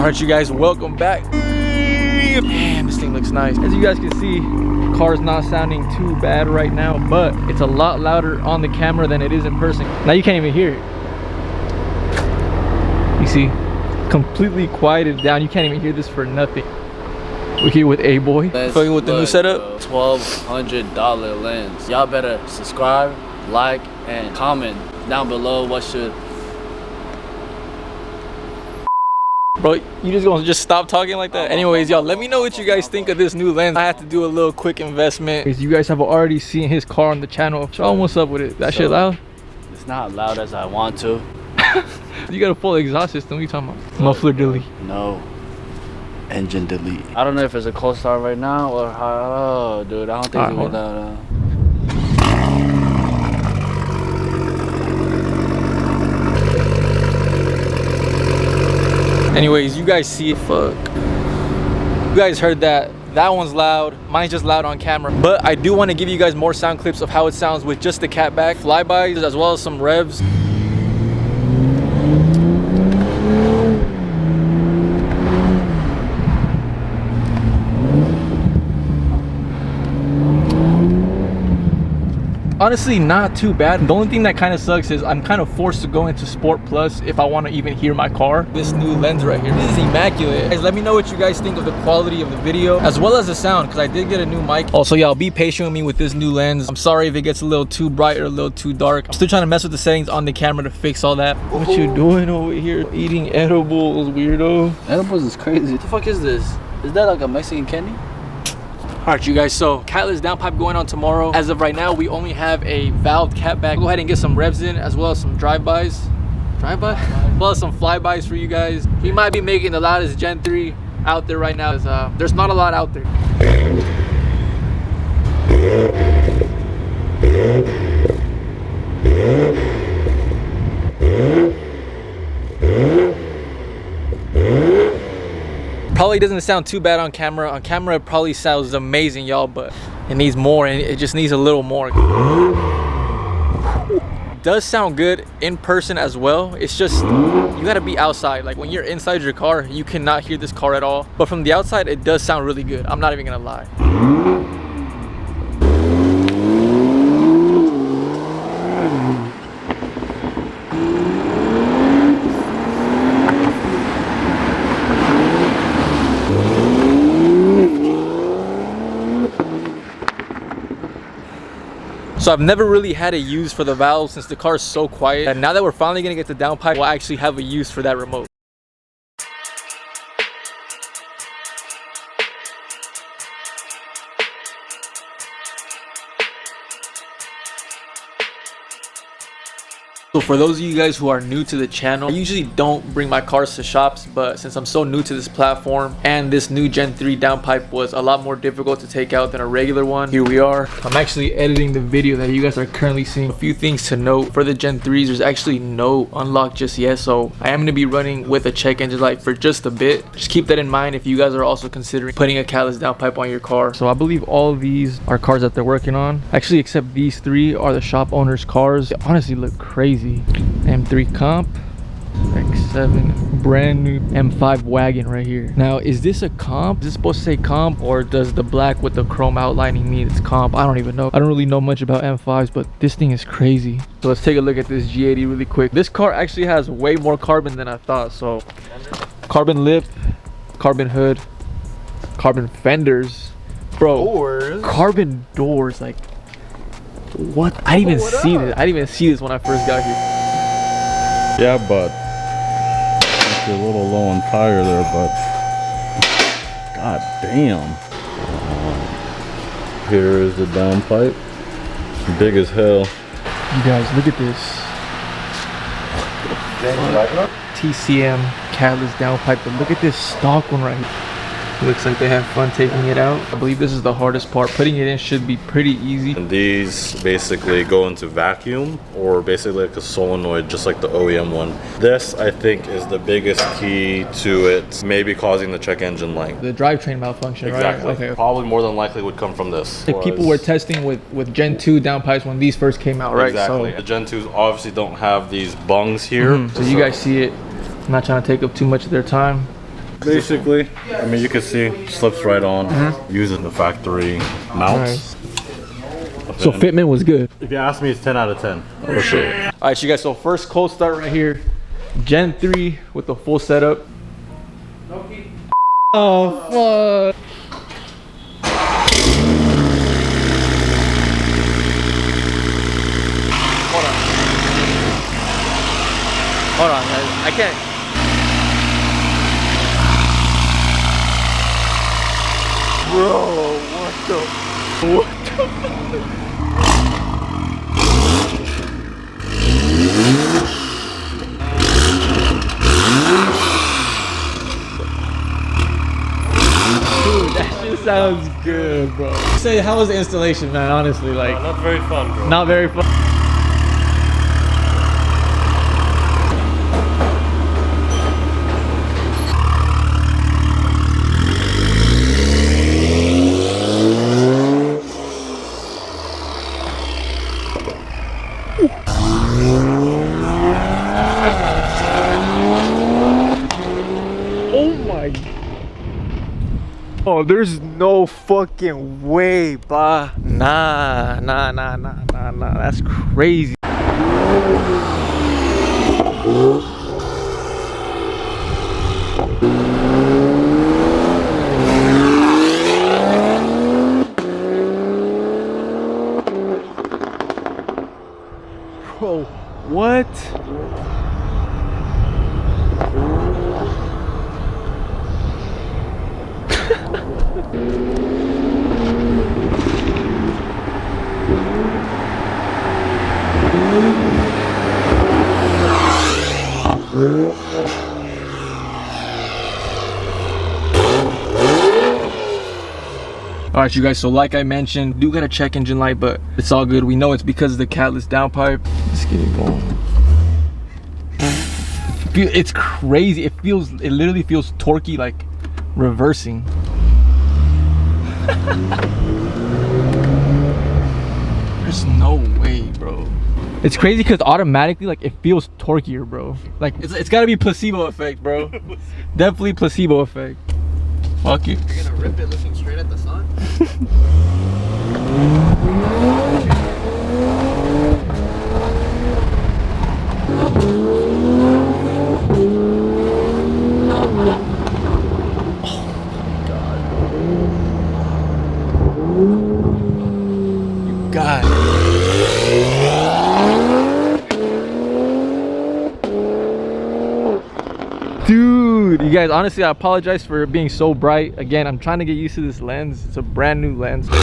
Alright, you guys, welcome back. Man, this thing looks nice. As you guys can see, car's not sounding too bad right now, but it's a lot louder on the camera than it is in person. Now you can't even hear it. You see, completely quieted down. You can't even hear this for nothing. We're here with A-Boy, fucking with the new setup. $1,200 lens. Y'all better subscribe, like, and comment down below what should. Bro, you just gonna stop talking like that? Anyways, y'all, let me know what you guys think of this new lens. I have to do a little quick investment. Because you guys have already seen his car on the channel. Show him what's up with it. That shit loud? It's not loud as I want to. You got a full exhaust system. What are you talking about? Muffler delete. No. Engine delete. I don't know if it's a cold start right now or how. Oh, dude, I don't think it's that. Anyways, you guys see it. Fuck. You guys heard that. That one's loud. Mine's just loud on camera. But I do want to give you guys more sound clips of how it sounds with just the catback, flybys, as well as some revs. Honestly, not too bad. The only thing that kind of sucks is I'm kind of forced to go into Sport Plus if I want to even hear my car. This new lens right here, this is immaculate. Guys, let me know what you guys think of the quality of the video as well as the sound, because I did get a new mic. Also, y'all, be patient with me with this new lens. I'm sorry if it gets a little too bright or a little too dark. I'm still trying to mess with the settings on the camera to fix all that. What you doing over here? Eating edibles, weirdo. Edibles is crazy. What the fuck is this? Is that like a Mexican candy? Alright, you guys, so Catless Downpipe going on tomorrow. As of right now, we only have a valved catback. Go ahead and get some revs in, as well as some drive-bys. Drive-by? As well as some flybys for you guys. We might be making the loudest Gen 3 out there right now. There's not a lot out there. Probably doesn't sound too bad on camera. On camera, it probably sounds amazing, y'all, but it needs more, and it just needs a little more. It does sound good in person as well. It's just, you gotta be outside. Like when you're inside your car, you cannot hear this car at all. But from the outside, it does sound really good. I'm not even gonna lie. So I've never really had a use for the valve since the car is so quiet. And now that we're finally gonna get the downpipe, we'll actually have a use for that remote. So for those of you guys who are new to the channel, I usually don't bring my cars to shops, but since I'm so new to this platform and this new Gen 3 downpipe was a lot more difficult to take out than a regular one, here we are. I'm actually editing the video that you guys are currently seeing. A few things to note for the Gen 3s, there's actually no unlock just yet, so I am going to be running with a check engine light for just a bit. Just keep that in mind if you guys are also considering putting a Catless downpipe on your car. So I believe all of these are cars that they're working on. Actually, except these three are the shop owners' cars. They honestly look crazy. M3 comp, X7, brand new M5 wagon right here. Now, is this a comp? Is this supposed to say comp, or does the black with the chrome outlining mean it's comp? I don't even know. I don't really know much about M5s, but this thing is crazy. So let's take a look at this G80 really quick. This car actually has way more carbon than I thought. So carbon lip, carbon hood, carbon fenders, bro. Doors. Carbon doors, like what? I didn't even see this. I didn't even see this when I first got here. Yeah, but it's a little low on tire there, but god damn. Here is the downpipe. Big as hell. You guys, look at this. TCM Catless downpipe, but look at this stock one right here. Looks like they have fun taking it out. I believe this is the hardest part. Putting it in should be pretty easy. And these basically go into vacuum, or basically like a solenoid, just like the OEM one. This, I think, is the biggest key to it maybe causing the check engine light. The drivetrain malfunction, exactly. Right? Okay. Probably more than likely would come from this. Like people were testing with Gen 2 downpipes when these first came out, right? Exactly. So the Gen 2s obviously don't have these bungs here. So you guys see it. I'm not trying to take up too much of their time. Basically, I mean, you can see slips right on using the factory mounts. So fitment was good. If you ask me, it's 10 out of 10 for sure. All right, you guys. So first cold start right here, Gen 3 with the full setup. Oh fuck! Hold on, guys. I can't. Bro, what the? What the? Dude, that shit sounds good, bro. Say, how was the installation, man? Honestly, like, Not very fun, bro. not very fun. Oh my. Oh, there's no fucking way, bah. Nah. That's crazy. Bro, what? All right, you guys, so like I mentioned, do got a check engine light, but it's all good. We know it's because of the Catless downpipe. Let's get it going. It's crazy. It literally feels torquey, like reversing. There's no way, bro. It's crazy because automatically, like, it feels torqueier, bro. Like, it's gotta be placebo effect, bro. Definitely placebo effect. Fuck you. You're gonna rip it looking straight at the sun? God. Dude, you guys, honestly, I apologize for it being so bright. Again, I'm trying to get used to this lens. It's a brand new lens. What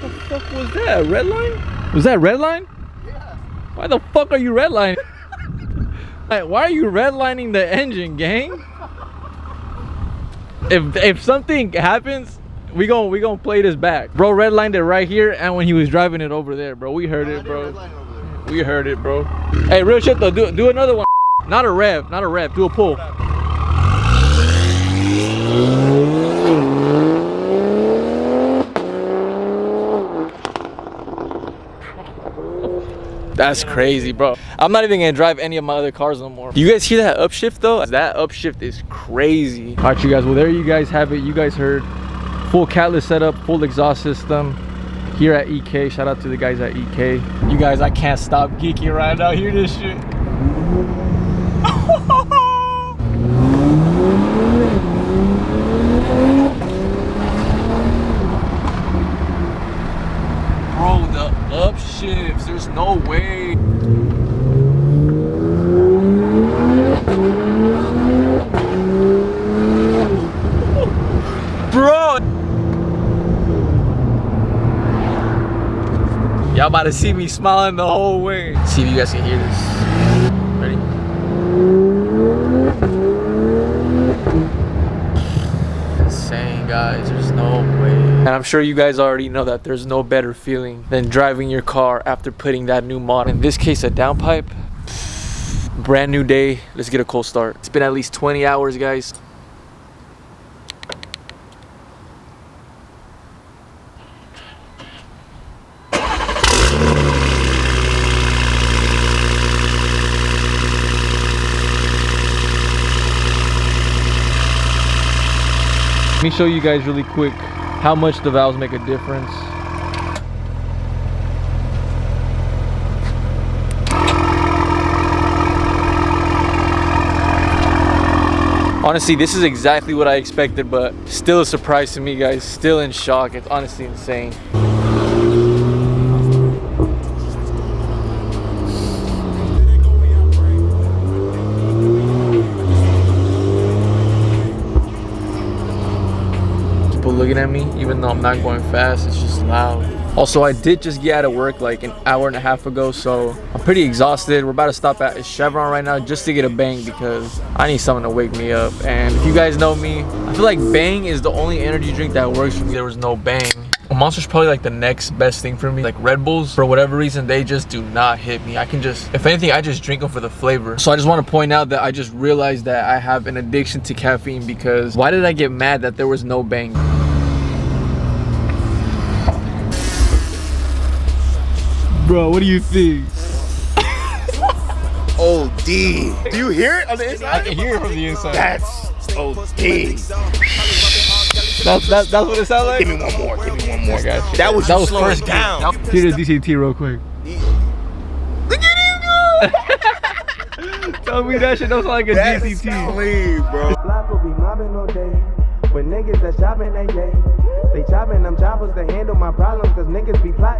the fuck was that? Red line? Was that red line? Yeah. Why the fuck are you redlining? Like, why are you redlining the engine, gang? If something happens, we gon' play this back. Bro redlined it right here, and when he was driving it over there, bro. We heard it, bro. We heard it, bro. Hey, real shit though, do another one. Not a rev, do a pull. That's crazy, bro. I'm not even gonna drive any of my other cars no more. You guys hear that upshift though? That upshift is crazy. All right, you guys, well, there you guys have it. You guys heard full Catless setup, full exhaust system here at EK. Shout out to the guys at EK. You guys, I can't stop geeking right now. Hear this shit. Bro, the upshifts, there's no way. Bro! Y'all about to see me smiling the whole way. See if you guys can hear this. Ready? Insane, guys. There's no way. And I'm sure you guys already know that there's no better feeling than driving your car after putting that new mod. In this case, a downpipe. Brand new day. Let's get a cold start. It's been at least 20 hours, guys. Let me show you guys really quick how much the valves make a difference. Honestly, this is exactly what I expected, but still a surprise to me, guys. Still in shock. It's honestly insane. People looking at me, even though I'm not going fast, it's just loud. Also, I did just get out of work like an hour and a half ago, so I'm pretty exhausted. We're about to stop at Chevron right now just to get a Bang because I need something to wake me up. And if you guys know me, I feel like Bang is the only energy drink that works for me. There was no Bang. Monster's probably like the next best thing for me. Like Red Bulls, for whatever reason, they just do not hit me. I can just, if anything, I just drink them for the flavor. So I just want to point out that I just realized that I have an addiction to caffeine because why did I get mad that there was no Bang? Bro, what do you think? OD. Do you hear it on the inside? I can hear it from the inside. That's OD. That's what it sounds like? Give me one more. Give me one more. I got you. That was slowing first down. Here's the DCT real quick. Look at him go. Tell me that shit don't sound like a That's DCT. clean, bro. Block will be mobbing all day. When niggas are shopping, they chopping them choppers to handle my problems, cause niggas be plotting.